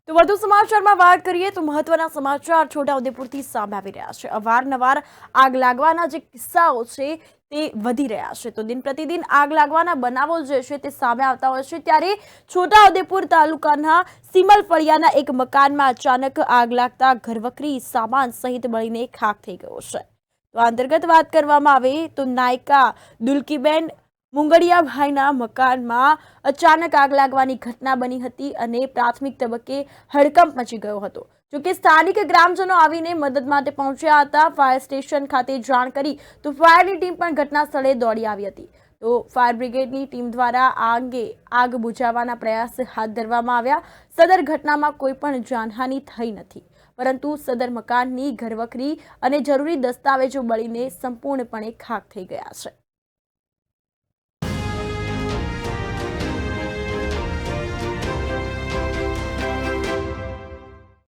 તો વધુ સમાચારમાં વાત કરીએ તો મહત્વના સમાચાર છોટાઉદેપુરથી સામે આવી રહ્યા છે। અવારનવાર આગ લાગવાના જે કિસ્સાઓ છે તે વધી રહ્યા છે। તો દિન પ્રતિદિન આગ લાગવાના બનાવો જે છે તે સામે આવતા હોય છે। ત્યારે છોટાઉદેપુર તાલુકાના સિમલ ફળિયાના એક મકાનમાં અચાનક આગ લાગતા ઘરવખરી સામાન સહિત બળીને ખાખ થઈ ગયો છે। તો આ અંતર્ગત વાત કરવામાં આવે તો નાયકા દુલકીબેન મુંગડિયાભાઈના મકાનમાં અચાનક આગ લાગવાની ઘટના બની હતી અને પ્રાથમિક તબક્કે હડકંપ મચી ગયો હતો। જોકે સ્થાનિક ગ્રામજનો આવીને મદદ માટે પહોંચ્યા હતા। ફાયર સ્ટેશન ખાતે જાણ કરી તો ફાયરની ટીમ પણ ઘટના સ્થળે દોડી આવી હતી। તો ફાયર બ્રિગેડની ટીમ દ્વારા આ અંગે આગ બુઝાવવાના પ્રયાસ હાથ ધરવામાં આવ્યા। સદર ઘટનામાં કોઈ પણ જાનહાનિ થઈ નથી, પરંતુ સદર મકાનની ઘરવખરી અને જરૂરી દસ્તાવેજો બળીને સંપૂર્ણપણે ખાખ થઈ ગયા છે।